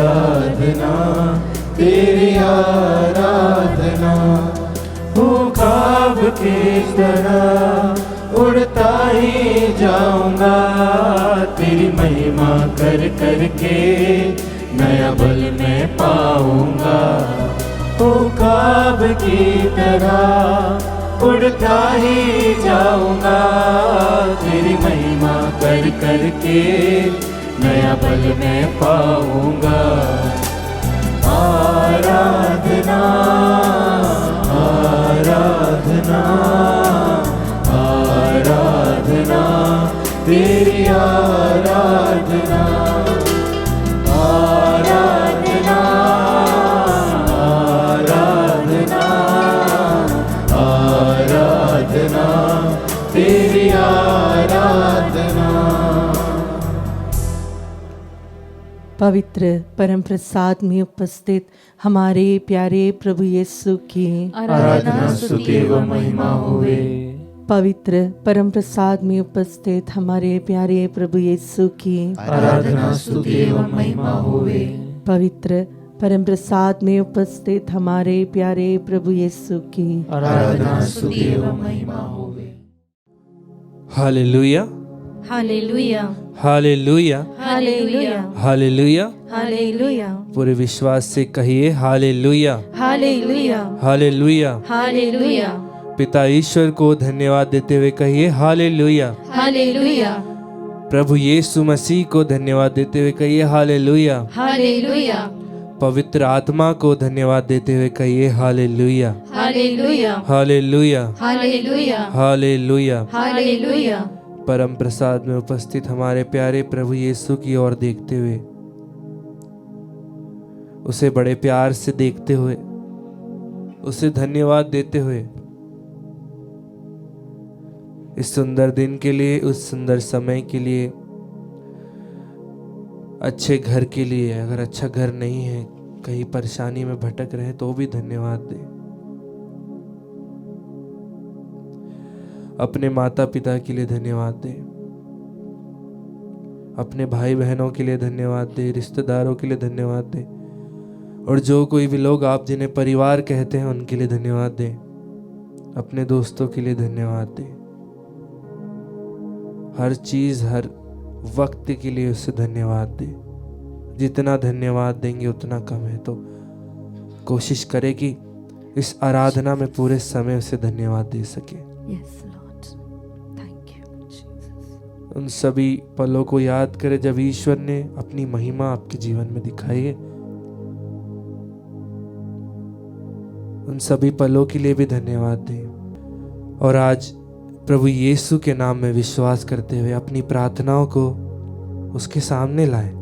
आराधना, तेरी आराधना। हूँ ख्वाब की तरह उड़ता ही जाऊंगा, तेरी महिमा कर कर के नया बल में पाऊंगा। हूँ ख्वाब की तरह उड़ता ही जाऊंगा, तेरी महिमा कर कर के नया बल में पाऊंगा। आराधना आराधना आराधना, तेरी आराधना। आराधना आराधना आराधना, तेरी आराधना। पवित्र परम प्रसाद में उपस्थित हमारे प्यारे प्रभु यीशु की आराधना, स्तुति एवं महिमा होवे। पवित्र परम प्रसाद में उपस्थित हमारे प्यारे प्रभु यीशु की आराधना, स्तुति एवं महिमा होवे। पवित्र परम प्रसाद में उपस्थित हमारे प्यारे प्रभु यीशु की आराधना, स्तुति एवं महिमा होवे। Hallelujah hallelujah hallelujah hallelujah hallelujah. Hallelujah पूरे विश्वास से कहिए हालेलुया हालेलुया हालेलुया। हालेलुया पिता ईश्वर को धन्यवाद देते हुए कहिए हालेलुया। हालेलुया प्रभु यीशु मसीह को धन्यवाद देते हुए कहिए हालेलुया। हालेलुया पवित्र आत्मा को धन्यवाद देते हुए कहिए hallelujah hallelujah hallelujah hallelujah hallelujah. Hallelujah. परम प्रसाद में उपस्थित हमारे प्यारे प्रभु यीशु की ओर देखते हुए, उसे बड़े प्यार से देखते हुए, उसे धन्यवाद देते हुए, इस सुंदर दिन के लिए, उस सुंदर समय के लिए, अच्छे घर के लिए, अगर अच्छा घर नहीं है, कहीं परेशानी में भटक रहे तो भी धन्यवाद दे। अपने माता पिता के लिए धन्यवाद दे, अपने भाई बहनों के लिए धन्यवाद दे, रिश्तेदारों के लिए धन्यवाद दे, और जो कोई भी लोग आप जिन्हें परिवार कहते हैं उनके लिए धन्यवाद दे, अपने दोस्तों के लिए धन्यवाद दे। हर चीज, हर वक्त के लिए उसे धन्यवाद दे। जितना धन्यवाद देंगे उतना कम है, तो कोशिश करें कि इस आराधना में पूरे समय उसे धन्यवाद दे सके। Yes, Lord. Thank you, Jesus. उन सभी पलों को याद करें जब ईश्वर ने अपनी महिमा आपके जीवन में दिखाई है। उन सभी पलों के लिए भी धन्यवाद दें। और आज प्रभु यीशु के नाम में विश्वास करते हुए अपनी प्रार्थनाओं को उसके सामने लाएं।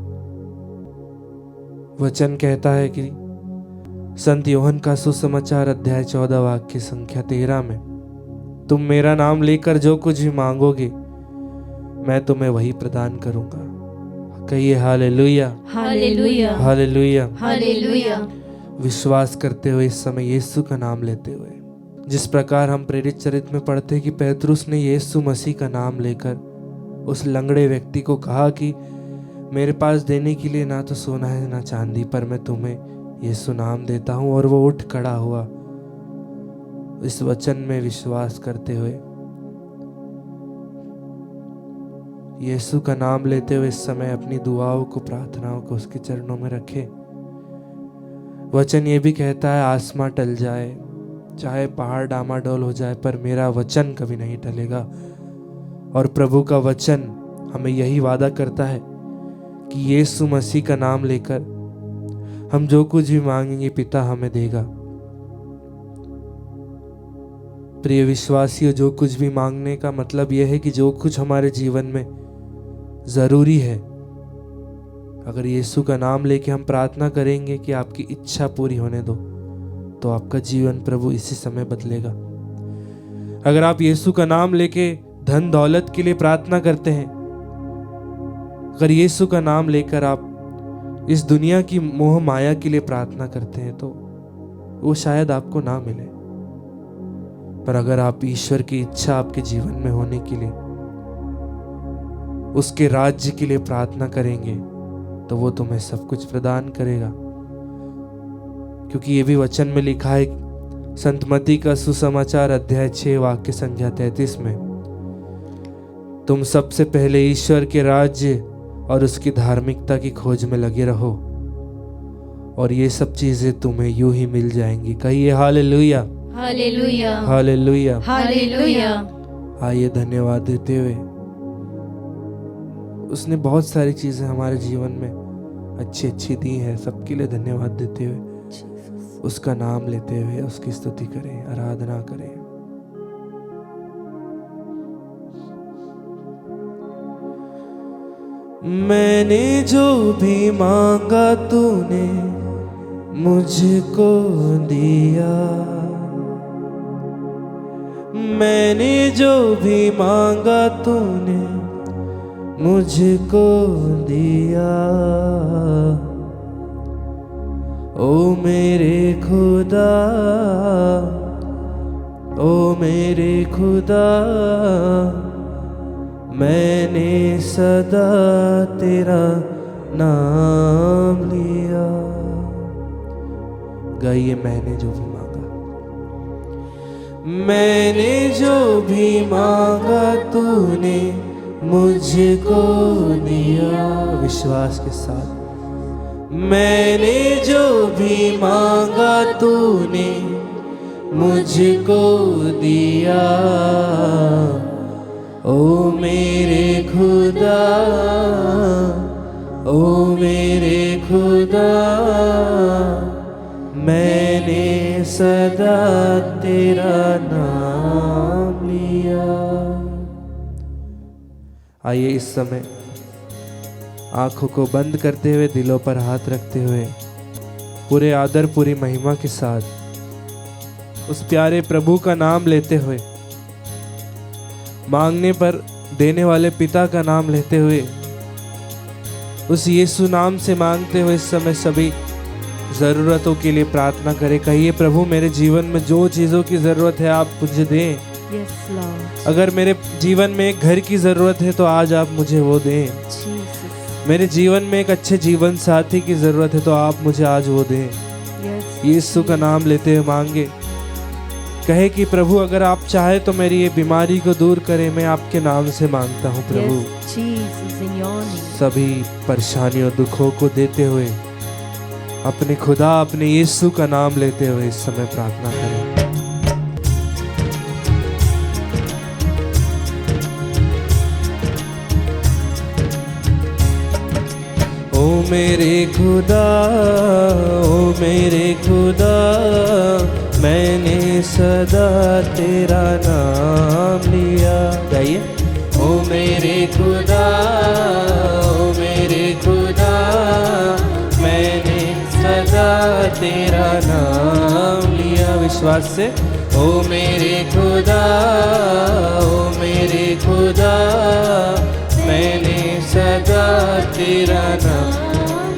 वचन कहता है कि संत योहन का सुसमाचार अध्याय 14 वाक्य संख्या 13 में, तुम मेरा नाम लेकर जो कुछ भी मांगोगे मैं तुम्हें वही प्रदान करूंगा। कहिए हालेलुया हालेलुया हालेलुया। हालेलुया। विश्वास करते हुए इस समय यीशु का नाम लेते हुए, जिस प्रकार हम प्रेरित चरित्र में पढ़ते हैं कि पेतरुस ने यीशु मसीह का नाम लेकर उस लंगड़े व्यक्ति को कहा कि मेरे पास देने के लिए ना तो सोना है ना चांदी, पर मैं तुम्हें यीशु नाम देता हूं, और वो उठ खड़ा हुआ। इस वचन में विश्वास करते हुए यीशु का नाम लेते हुए इस समय अपनी दुआओं को, प्रार्थनाओं को उसके चरणों में रखे। वचन ये भी कहता है आसमां टल जाए, चाहे पहाड़ डामाडोल हो जाए, पर मेरा वचन कभी नहीं टलेगा। और प्रभु का वचन हमें यही वादा करता है कि यीशु मसीह का नाम लेकर हम जो कुछ भी मांगेंगे पिता हमें देगा। प्रिय विश्वासियों, जो कुछ भी मांगने का मतलब यह है कि जो कुछ हमारे जीवन में जरूरी है, अगर यीशु का नाम लेके हम प्रार्थना करेंगे कि आपकी इच्छा पूरी होने दो, तो आपका जीवन प्रभु इसी समय बदलेगा। अगर आप यीशु का नाम लेके धन दौलत के लिए प्रार्थना करते हैं, अगर यीशु का नाम लेकर आप इस दुनिया की मोह माया के लिए प्रार्थना करते हैं, तो वो शायद आपको ना मिले। पर अगर आप ईश्वर की इच्छा आपके जीवन में होने के लिए, उसके राज्य के लिए प्रार्थना करेंगे, तो वो तुम्हें सब कुछ प्रदान करेगा। क्योंकि ये भी वचन में लिखा है, संत मत्ती का सुसमाचार अध्याय 6 वाक्य संख्या 33 में, तुम सबसे पहले ईश्वर के राज्य और उसकी धार्मिकता की खोज में लगे रहो और ये सब चीजें तुम्हें यूं ही मिल जाएंगी। कहिए हालेलुया, हालेलुया, हालेलुया, हालेलुया। आइए धन्यवाद देते हुए, उसने बहुत सारी चीजें हमारे जीवन में अच्छी अच्छी दी हैं, सबके लिए धन्यवाद देते हुए, उसका नाम लेते हुए उसकी स्तुति करें, आराधना करें। मैंने जो भी मांगा तूने मुझको दिया, मैंने जो भी मांगा तूने मुझको दिया। ओ मेरे खुदा, ओ मेरे खुदा, मैंने सदा तेरा नाम लिया। गाइए, मैंने जो भी मांगा, मैंने जो भी मांगा तूने मुझको दिया। विश्वास के साथ, मैंने जो भी मांगा तूने मुझको दिया। ओ मेरे खुदा, ओ मेरे खुदा, मैंने सदा तेरा नाम लिया। आइए इस समय आंखों को बंद करते हुए, दिलों पर हाथ रखते हुए, पूरे आदर पूरी महिमा के साथ उस प्यारे प्रभु का नाम लेते हुए, मांगने पर देने वाले पिता का नाम लेते हुए, उस यीशु नाम से मांगते हुए इस समय सभी ज़रूरतों के लिए प्रार्थना करें। कहिए, प्रभु मेरे जीवन में जो चीज़ों की ज़रूरत है आप मुझे दें। Yes, Lord. अगर मेरे जीवन में एक घर की ज़रूरत है तो आज आप मुझे वो दें। Jesus. मेरे जीवन में एक अच्छे जीवन साथी की ज़रूरत है तो आप मुझे आज वो दें। Yes. यीशु का नाम लेते हुए मांगे, कहे कि प्रभु अगर आप चाहे तो मेरी ये बीमारी को दूर करें, मैं आपके नाम से मांगता हूँ प्रभु। Yes, Jesus, in your name. सभी परेशानियों दुखों को देते हुए अपने खुदा, अपने यीशु का नाम लेते हुए इस समय प्रार्थना करें। ओ मेरे खुदा, ओ मेरे खुदा, मैंने सदा तेरा नाम लिया। गाइए, ओ मेरे खुदा, ओ मेरे खुदा, मैंने सदा तेरा नाम लिया। विश्वास से, ओ मेरे खुदा, ओ मेरे खुदा, मैंने सदा तेरा नाम।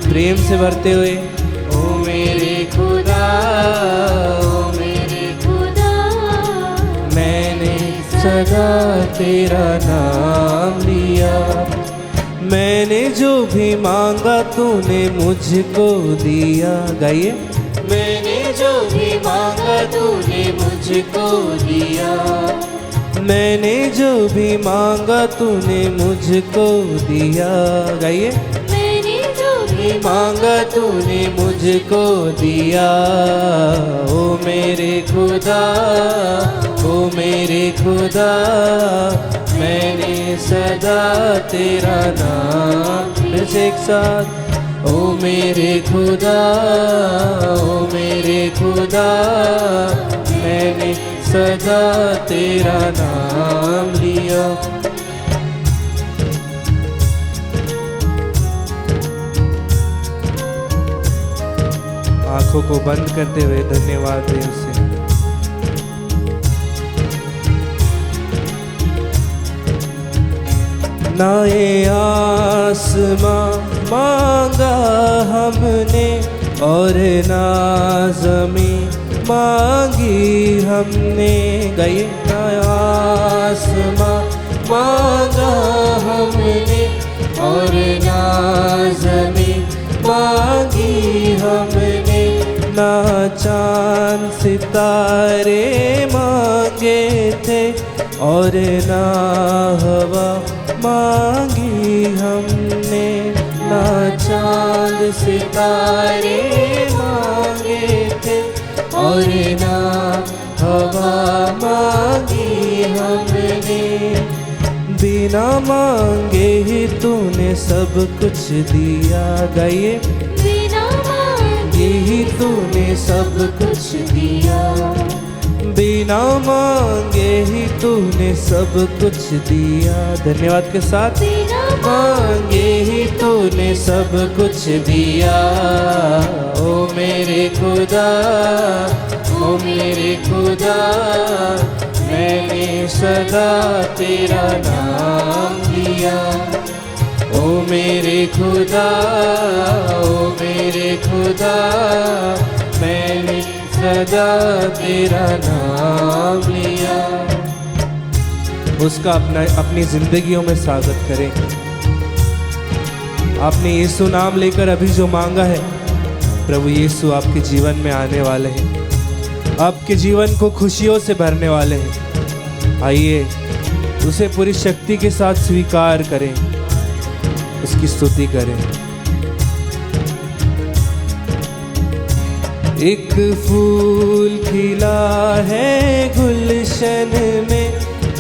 प्रेम से भरते हुए, ओ मेरे खुदा, ओ मेरे खुदा, मैंने सदा तेरा नाम लिया। मैंने जो भी मांगा तूने मुझको दिया। गाइए, मैंने जो भी मांगा तूने मुझको दिया। मैंने जो भी मांगा तूने मुझको दिया। गाइए, मैंने जो भी मांगा तूने मुझको दिया। ओ मेरे खुदा, ओ मेरे खुदा, मैंने सदा तेरा नाम। फिर से एक साथ, ओ मेरे खुदा, ओ मेरे खुदा, मैंने सदा तेरा नाम लिया। आंखों को बंद करते हुए धन्यवाद दें उसे। ना ये आसमां मांगा हमने और ना ज़मीं मांगी हमने। गए, ना आसमां मांगा हमने और ना ज़मीं मांगी हमने, ना चांद सितारे मांगे थे और ना हवा मांगी हमने, ना चांद सितारे मांगे थे और ना हवा मांगी हमने। बिना मांगे ही तूने सब कुछ दिया, गाइए। बिना मांगे ही तूने सब कुछ दिया, बिना मांगे ही तूने सब कुछ दिया। धन्यवाद के साथ। बिना मांगे ही तूने सब कुछ दिया, ओ मेरे खुदा, ओ मेरे खुदा, मैंने सदा तेरा नाम लिया। ओ मेरे खुदा, ओ मेरे खुदा, मैंने सदा तेरा नाम लिया। उसका अपनी जिंदगियों में स्वागत करें। आपने यीशु नाम लेकर अभी जो मांगा है, प्रभु यीशु आपके जीवन में आने वाले हैं, आपके जीवन को खुशियों से भरने वाले हैं। आइए उसे पूरी शक्ति के साथ स्वीकार करें, उसकी स्तुति करें। एक फूल खिला है गुलशन में,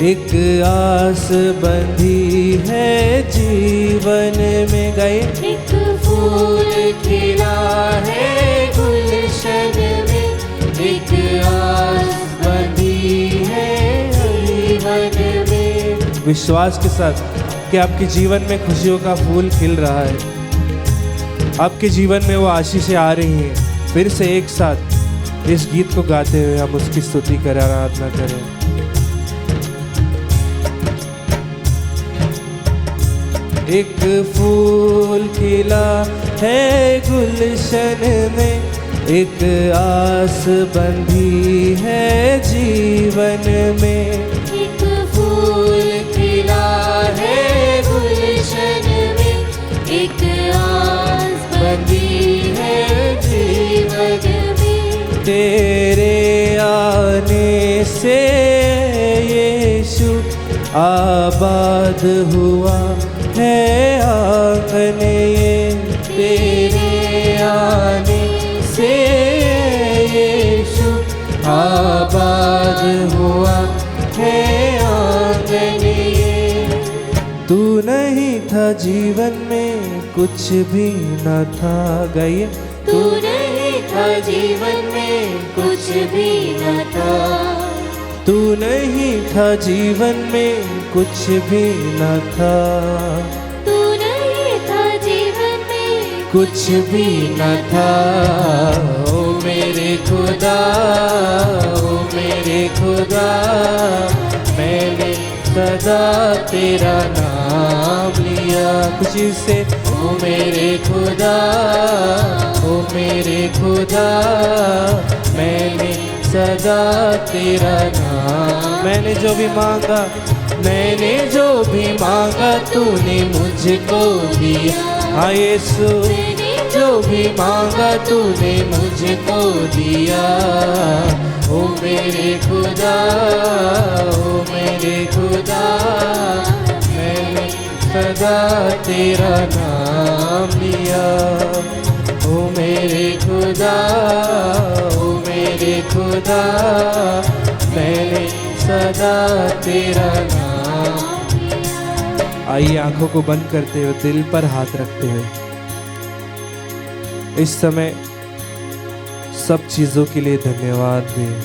एक आस बंधी है जीवन में, गए। एक फूल खिला है गुलशन में, एक आस बंधी है जीवन में। विश्वास के साथ कि आपके जीवन में खुशियों का फूल खिल रहा है, आपके जीवन में वो आशीषें आ रही हैं। फिर से एक साथ इस गीत को गाते हुए हम उसकी स्तुति करें, आराधना करें। एक फूल खिला है गुलशन में, एक आस बंधी है जीवन में। एक फूल खिला है गुलशन में, एक आस बंधी है जीवन में। तेरे आने से यीशु आबाद हुआ है आंगन ये, तेरे आने से यीशु आबाद हुआ है आंगन ये। तू नहीं था जीवन में कुछ भी न था, गए। तू नहीं था जीवन में कुछ भी न था, तू नहीं था जीवन में कुछ भी न था, तू नहीं था जीवन में कुछ भी न था। ओ मेरे खुदा, ओ मेरे खुदा, मैंने सदा तेरा नाम लिया। खुशी से ओ मेरे खुदा, ओ मेरे खुदा, मैंने सदा तेरा नाम। मैंने जो भी मांगा, मैंने जो भी मांगा तूने मुझको दिया। हाँ यीशु, जो भी मांगा तूने मुझको दिया। ओ मेरे खुदा, ओ मेरे खुदा, मैंने सदा तेरा नाम लिया। ओ मेरे खुदा, ओ मेरे खुदा, मैंने सदा तेरा नाम लिया। आइए आंखों को बंद करते हुए दिल पर हाथ रखते हुए इस समय सब चीजों के लिए धन्यवाद दें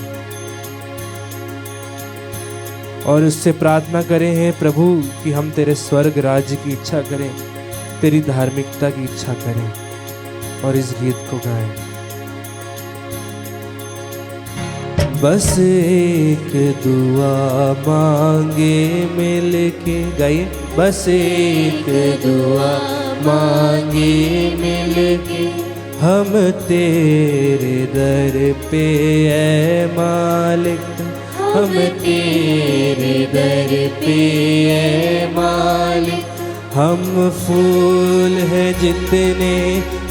और उससे प्रार्थना करें हैं प्रभु कि हम तेरे स्वर्ग राज्य की इच्छा करें, तेरी धार्मिकता की इच्छा करें। और इस गीत को गाएं। बस एक दुआ मांगे मिलके, गाइए। बस एक दुआ मांगे मिलके, हम तेरे दर पे ऐ मालिक, हम तेरे दर पे ऐ मालिक। हम फूल हैं जितने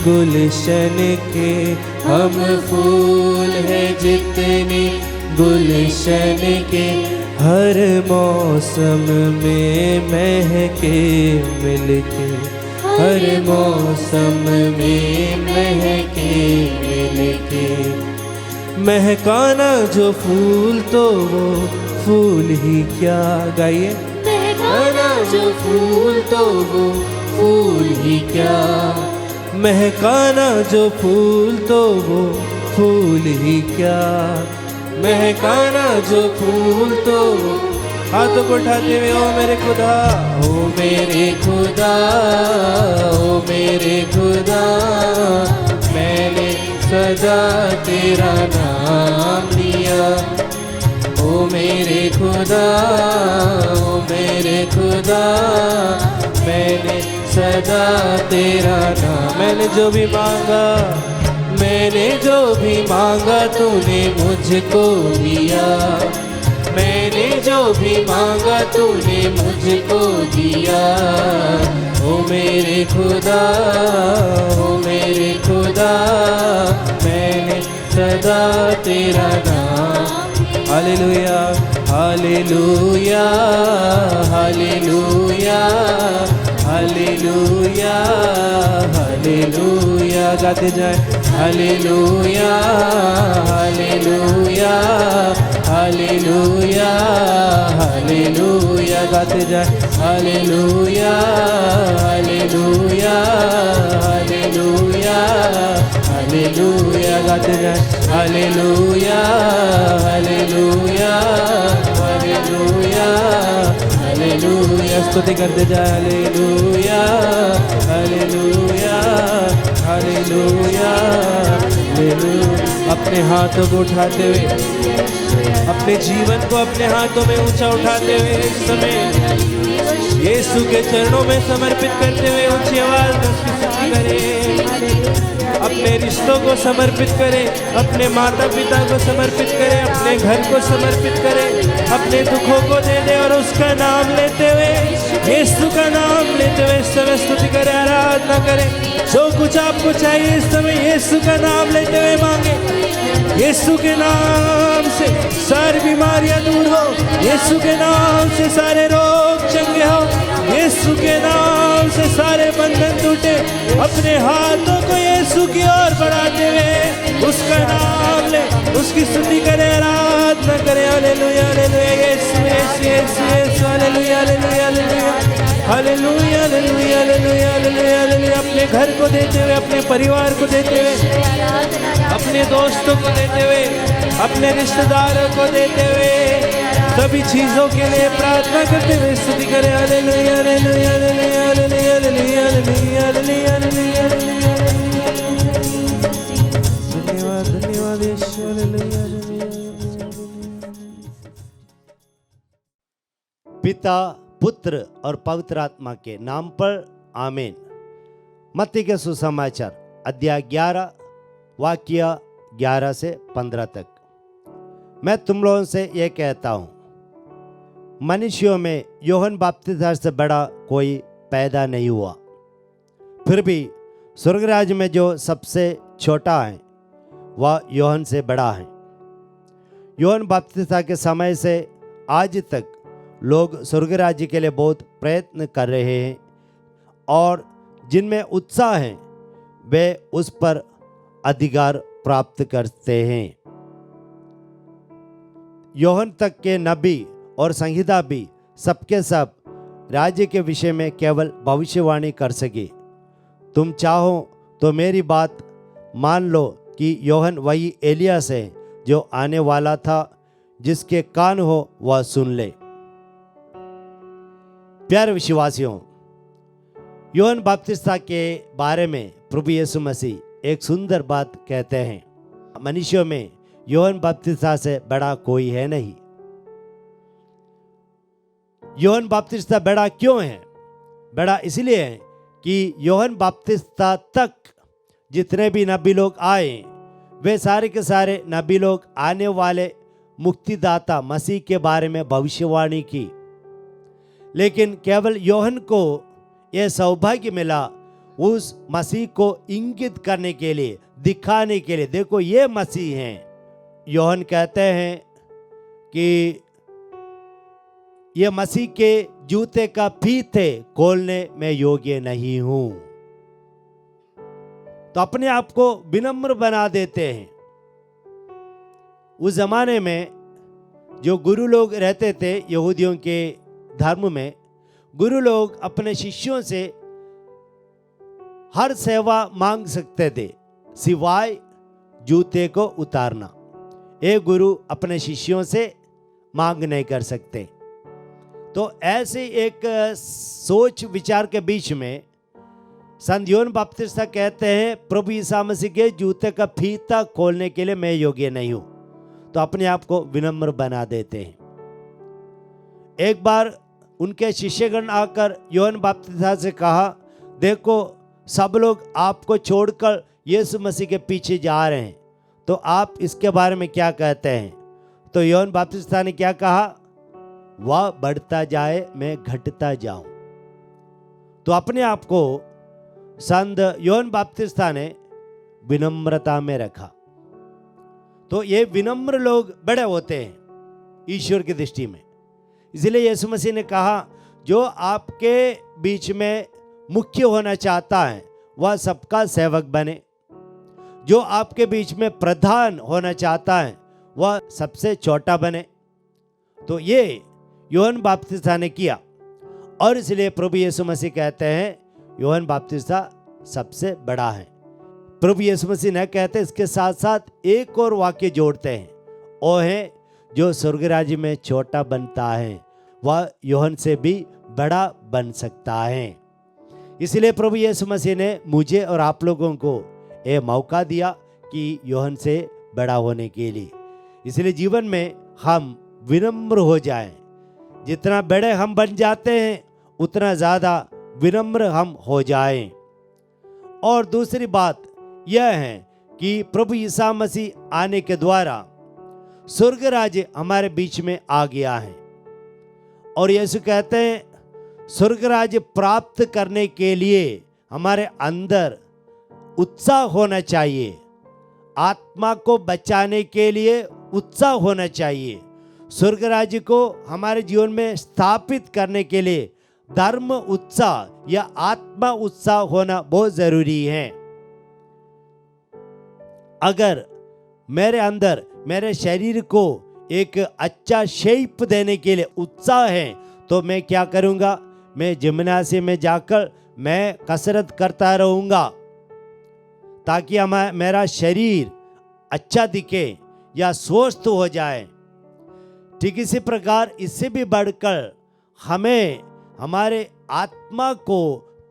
गुलशन के, हम फूल है जितने गुलशन के, हर मौसम में महके मिलके, हर मौसम में महके मिलके। महकाना जो फूल तो वो फूल ही क्या, गाइए। महकाना जो फूल तो वो फूल ही क्या, महकाना जो फूल तो वो फूल ही क्या, महकाना जो फूल तो वो। हाथों को उठाते हुए, ओ मेरे खुदा, ओ मेरे खुदा, ओ मेरे खुदा, मैंने सदा तेरा नाम लिया। ओ मेरे खुदा, ओ मेरे खुदा, मैंने सदा तेरा नाम। मैंने जो भी मांगा, मैंने जो भी मांगा तूने मुझको दिया। मैंने जो भी मांगा तूने मुझको दिया। ओ मेरे खुदा, ओ मेरे खुदा, मैंने सदा तेरा नाम। Hallelujah, hallelujah, hallelujah, hallelujah, hallelujah, गाते जाए। हालेलुया, हालेलुया, हालेलुया, हालेलुया, गाते जाए। हालेलुया, हालेलुया, हालेलुया, हालेलुया, गाते जाए। हालेलुया, हालेलुया, हालेलुया, हालेलुया, स्तुति करते जाए। Hallelujah, hallelujah, hallelujah, hallelujah. अपने हाथों को उठाते हुए, अपने जीवन को अपने हाथों में ऊंचा उठाते हुए इस समय यीशु के चरणों में समर्पित करते हुए ऊंची आवाज में उसकी स्तुति करें। अपने रिश्तों को समर्पित करें, अपने माता पिता को समर्पित करें, अपने घर को समर्पित करें, अपने दुखों को दे दे और उसका नाम लेते हुए, यीशु का नाम लेते हुए इस समय स्तुति करें, आराधना करें। जो कुछ आपको चाहिए इस समय यीशु का नाम लेते हुए मांगे। यीशु के नाम से सारी बीमारियां दूर हो, यीशु के नाम से सारे रोग चंगे हो, यीशु के नाम से सारे बंधन टूटे। अपने हाथों को यीशु की ओर बढ़ाते हुए उसका नाम ले, उसकी स्तुति करें, आराधना करें। हालेलुया, हालेलुया, यीशु यीशु यीशु यीशु, hallelujah, hallelujah, hallelujah, hallelujah, hallelujah, hallelujah, hallelujah, hallelujah. अपने घर को देते हुए, अपने परिवार को देते हुए, अपने दोस्तों को देते हुए, अपने रिश्तेदारों को देते हुए, सभी चीजों के लिए प्रार्थना करते हुए स्तुति करें। Hallelujah, hallelujah, hallelujah, hallelujah, hallelujah, hallelujah, hallelujah, hallelujah. धन्यवाद, धन्यवाद यीशु, हालेलुया, हालेलुया। पिता, पुत्र और पवित्र आत्मा के नाम पर आमीन। मत्ती के सुसमाचार अध्याय 11 वाक्य 11 से 15 तक। मैं तुम लोगों से ये कहता हूँ, मनुष्यों में यूहन्ना बपतिस्ता से बड़ा कोई पैदा नहीं हुआ। फिर भी स्वर्ग राज्य में जो सबसे छोटा है वह यूहन्ना से बड़ा है। यूहन्ना बपतिस्ता के समय से आज तक लोग स्वर्ग राज्य के लिए बहुत प्रयत्न कर रहे हैं और जिनमें उत्साह है वे उस पर अधिकार प्राप्त करते हैं। यूहन्ना तक के नबी और संहिता भी सबके सब राज्य के विषय में केवल भविष्यवाणी कर सके। तुम चाहो तो मेरी बात मान लो कि यूहन्ना वही एलियास है जो आने वाला था। जिसके कान हो वह सुन ले। प्यारे विश्वासियों, यूहन्ना बपतिस्ता के बारे में प्रभु यीशु मसीह एक सुंदर बात कहते हैं, मनुष्यों में यूहन्ना बपतिस्ता से बड़ा कोई है नहीं। यूहन्ना बपतिस्ता बड़ा क्यों है? बड़ा इसलिए है कि यूहन्ना बपतिस्ता तक जितने भी नबी लोग आए वे सारे के सारे नबी लोग आने वाले मुक्तिदाता मसीह के बारे में भविष्यवाणी की, लेकिन केवल यूहन्ना को यह सौभाग्य मिला उस मसीह को इंगित करने के लिए, दिखाने के लिए, देखो ये मसीह हैं। यूहन्ना कहते हैं कि ये मसीह के जूते का फीते खोलने में योग्य नहीं हूं। तो अपने आप को विनम्र बना देते हैं। उस जमाने में जो गुरु लोग रहते थे, यहूदियों के धर्म में गुरु लोग अपने शिष्यों से हर सेवा मांग सकते थे सिवाय जूते को उतारना। एक गुरु अपने शिष्यों से मांग नहीं कर सकते। तो ऐसे एक सोच विचार के बीच में संत यूहन्ना बपतिस्ता कहते हैं, प्रभु यीशु मसीह के जूते का फीता खोलने के लिए मैं योग्य नहीं हूं। तो अपने आप को विनम्र बना देते हैं। एक बार उनके शिष्यगण आकर यूहन्ना बपतिस्ता से कहा, देखो सब लोग आपको छोड़कर यीशु मसीह के पीछे जा रहे हैं, तो आप इसके बारे में क्या कहते हैं? तो यूहन्ना बपतिस्ता ने क्या कहा? वह बढ़ता जाए, मैं घटता जाऊं। तो अपने आप को संत यूहन्ना बपतिस्ता ने विनम्रता में रखा। तो ये विनम्र लोग बड़े होते हैं ईश्वर की दृष्टि में। इसलिए यीशु मसीह ने कहा, जो आपके बीच में मुख्य होना चाहता है वह सबका सेवक बने। जो आपके बीच में प्रधान होना चाहता है वह सबसे छोटा बने। तो ये यूहन्ना बपतिस्ता ने किया, और इसलिए प्रभु यीशु मसीह कहते हैं यूहन्ना बपतिस्ता सबसे बड़ा है। प्रभु यीशु मसीह न कहते, इसके साथ साथ एक और वाक्य जोड़ते हैं, वो है जो स्वर्ग राज्य में छोटा बनता है वह यूहन्ना से भी बड़ा बन सकता है। इसलिए प्रभु यीशु मसीह ने मुझे और आप लोगों को ये मौका दिया कि यूहन्ना से बड़ा होने के लिए। इसलिए जीवन में हम विनम्र हो जाएं। जितना बड़े हम बन जाते हैं उतना ज़्यादा विनम्र हम हो जाएं। और दूसरी बात यह है कि प्रभु यीशु मसीह आने के द्वारा स्वर्ग राज्य हमारे बीच में आ गया है। और यीशु कहते हैं स्वर्ग राज्य प्राप्त करने के लिए हमारे अंदर उत्साह होना चाहिए, आत्मा को बचाने के लिए उत्साह होना चाहिए। स्वर्ग राज्य को हमारे जीवन में स्थापित करने के लिए धर्म उत्साह या आत्मा उत्साह होना बहुत जरूरी है। अगर मेरे अंदर मेरे शरीर को एक अच्छा शेप देने के लिए उत्साह है तो मैं क्या करूंगा? मैं जिम्नासियम में जाकर मैं कसरत करता रहूंगा ताकि मेरा शरीर अच्छा दिखे या स्वस्थ हो जाए। ठीक इसी प्रकार इससे भी बढ़कर हमें हमारे आत्मा को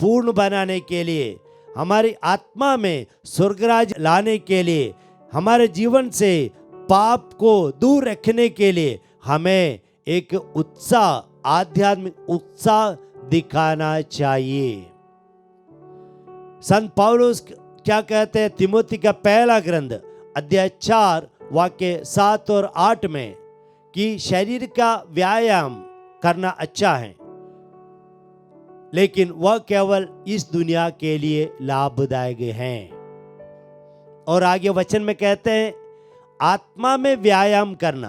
पूर्ण बनाने के लिए, हमारी आत्मा में स्वर्गराज लाने के लिए, हमारे जीवन से पाप को दूर रखने के लिए हमें एक उत्साह, आध्यात्मिक उत्साह दिखाना चाहिए। संत पौलुस क्या कहते हैं तिमोथी का पहला ग्रंथ अध्याय 4 वाक्य 7 और 8 में कि शरीर का व्यायाम करना अच्छा है, लेकिन वह केवल इस दुनिया के लिए लाभदायक है। और आगे वचन में कहते हैं आत्मा में व्यायाम करना,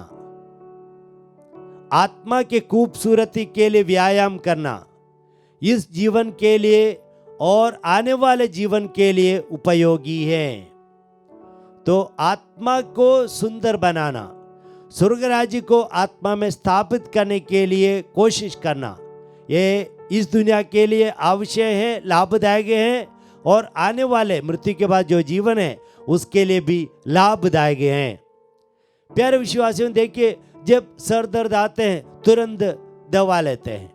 आत्मा के खूबसूरती के लिए व्यायाम करना इस जीवन के लिए और आने वाले जीवन के लिए उपयोगी है। तो आत्मा को सुंदर बनाना, स्वर्ग राज्य को आत्मा में स्थापित करने के लिए कोशिश करना, ये इस दुनिया के लिए आवश्यक है, लाभदायक है, और आने वाले मृत्यु के बाद जो जीवन है उसके लिए भी लाभदायक है। प्यारे विश्वासियों, देखिए जब सर दर्द आते हैं तुरंत दवा लेते हैं,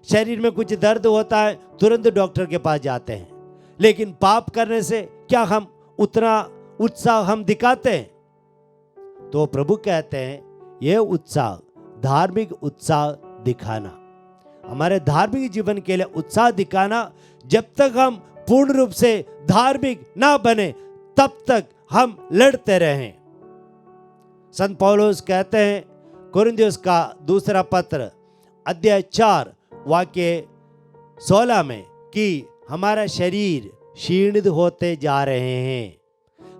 शरीर में कुछ दर्द होता है तुरंत डॉक्टर के पास जाते हैं, लेकिन पाप करने से क्या हम उतना उत्साह हम दिखाते हैं? तो प्रभु कहते हैं यह उत्साह, धार्मिक उत्साह दिखाना, हमारे धार्मिक जीवन के लिए उत्साह दिखाना, जब तक हम पूर्ण रूप से धार्मिक ना बने तब तक हम लड़ते रहें। संत पौलुस कहते हैं कुरिन्थियों का दूसरा पत्र अध्याय 4 वाक्य 16 में कि हमारा शरीर क्षीणित होते जा रहे हैं,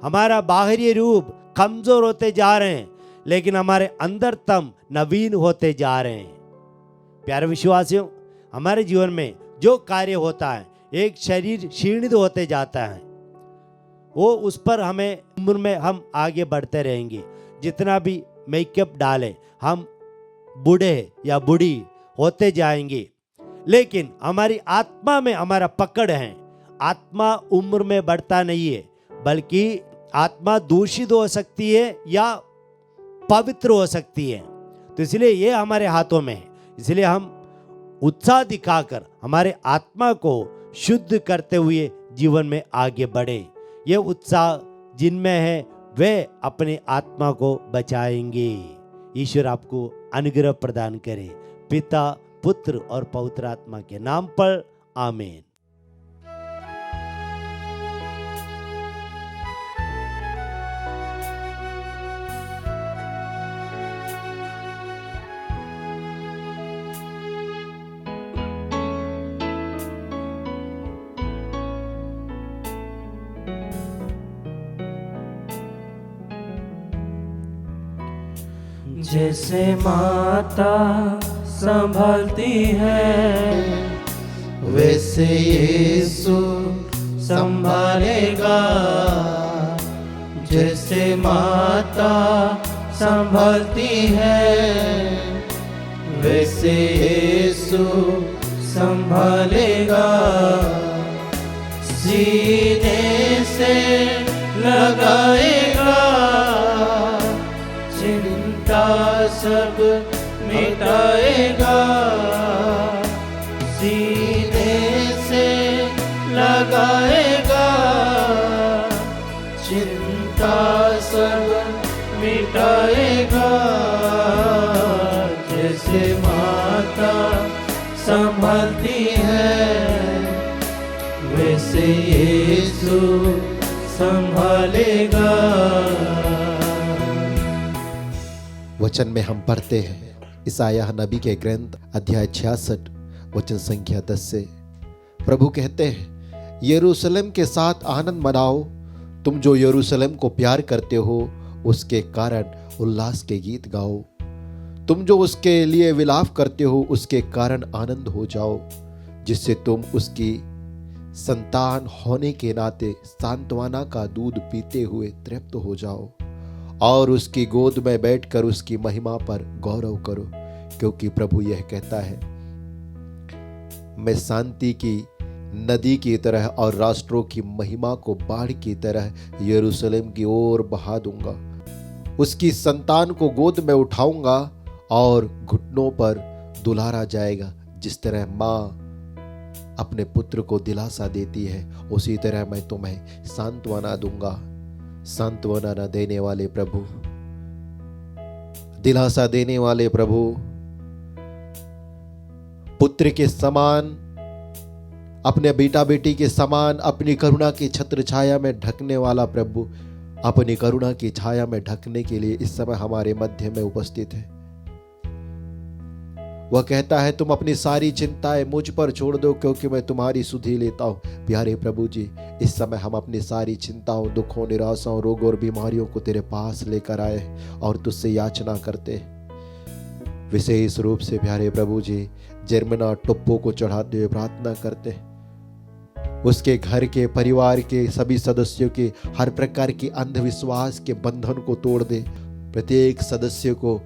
हमारा बाहरी रूप कमजोर होते जा रहे हैं, लेकिन हमारे अंदरतम नवीन होते जा रहे हैं। प्यारे विश्वासियों, हमारे जीवन में जो कार्य होता है, एक शरीर क्षीणित होते जाता है, वो उस पर हमें उम्र में हम आगे बढ़ते रहेंगे। जितना भी मेकअप डालें, हम बूढ़े या बूढ़ी होते जाएंगे, लेकिन हमारी आत्मा में हमारा पकड़ है। आत्मा उम्र में बढ़ता नहीं है, बल्कि आत्मा दूषित हो सकती है या पवित्र हो सकती है। तो इसलिए ये हमारे हाथों में है। इसलिए हम उत्साह दिखाकर हमारे आत्मा को शुद्ध करते हुए जीवन में आगे बढ़े। ये उत्साह जिनमें है वे अपने आत्मा को बचाएंगे। ईश्वर आपको अनुग्रह प्रदान करे। पिता, पुत्र और पवित्र आत्मा के नाम पर आमीन। जैसे माता संभालती है, वैसे यीशु संभालेगा। जैसे माता संभालती है, वैसे यीशु संभालेगा। सीने से लगाएगा, चिंता सब मिटाएगा। सीने से लगाएगा, चिंता सब मिटाएगा। जैसे माता संभालती है, वैसे यीशु संभालेगा। वचन में हम पढ़ते हैं इसाया नबी के ग्रंथ अध्याय 66 वचन संख्या 10 से। प्रभु कहते हैं, यरूशलेम के साथ आनंद मनाओ, तुम जो यरूशलेम को प्यार करते हो उसके कारण उल्लास के गीत गाओ। तुम जो उसके लिए विलाप करते हो उसके कारण आनंद हो जाओ, जिससे तुम उसकी संतान होने के नाते सांत्वना का दूध पीते हुए तृप्त हो जाओ और उसकी गोद में बैठकर उसकी महिमा पर गौरव करो। क्योंकि प्रभु यह कहता है, मैं शांति की नदी की तरह और राष्ट्रों की महिमा को बाढ़ की तरह यरूशलेम की ओर बहा दूंगा। उसकी संतान को गोद में उठाऊंगा और घुटनों पर दुलारा जाएगा। जिस तरह माँ अपने पुत्र को दिलासा देती है, उसी तरह मैं तुम्हें सांत्वना दूंगा। सांत्वना न देने वाले प्रभु, दिलासा देने वाले प्रभु, पुत्र के समान, अपने बेटा बेटी के समान अपनी करुणा की छत्र छाया में ढकने वाला प्रभु, अपनी करुणा की छाया में ढकने के लिए इस समय हमारे मध्य में उपस्थित है। वह कहता है, तुम अपनी सारी चिंताएं मुझ पर छोड़ दो, क्योंकि मैं तुम्हारी सुधि लेता हूं। प्यारे प्रभु जी, इस समय हम अपनी सारी चिंताओं, दुखों, निराशाओं, रोगों और बीमारियों को तेरे पास लेकर आए और तुझसे याचना करते। विशेष रूप से प्यारे प्रभु जी, जर्मना टुप्पो को चढ़ाते हुए प्रार्थना करते, उसके घर के परिवार के सभी सदस्यों के हर प्रकार के अंधविश्वास के बंधन को तोड़ दे। प्रत्येक सदस्य को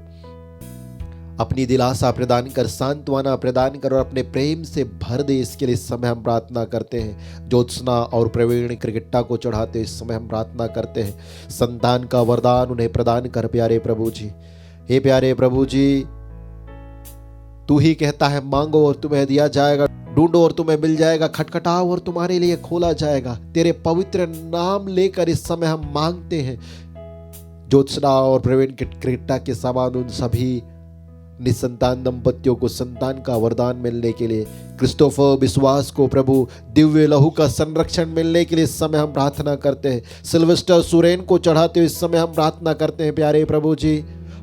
अपनी दिलासा प्रदान कर, सांत्वना प्रदान कर और अपने प्रेम से भर दे। इसके लिए इस समय हम प्रार्थना करते हैं। ज्योत्सना और प्रवीण क्रिकेटा को चढ़ाते इस समय हम प्रार्थना करते हैं, संतान का वरदान उन्हें प्रदान कर प्यारे प्रभु जी। हे प्यारे प्रभु जी, तू ही कहता है, मांगो और तुम्हें दिया जाएगा, ढूंढो और तुम्हें मिल जाएगा, खटखटाओ और तुम्हारे लिए खोला जाएगा। तेरे पवित्र नाम लेकर इस समय हम मांगते हैं। ज्योत्सना और प्रवीण क्रिकेटा के समान उन सभी निसंतान दंपतियों को संतान का वरदान मिलने के लिए, क्रिस्टोफर विश्वास को प्रभु दिव्य लहू का संरक्षण मिलने के लिए इस समय हम प्रार्थना करते हैं। सिल्वेस्टर सुरेन को चढ़ाते हुए इस समय हम प्रार्थना करते हैं प्यारे प्रभु जी।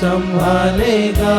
संभालेगा।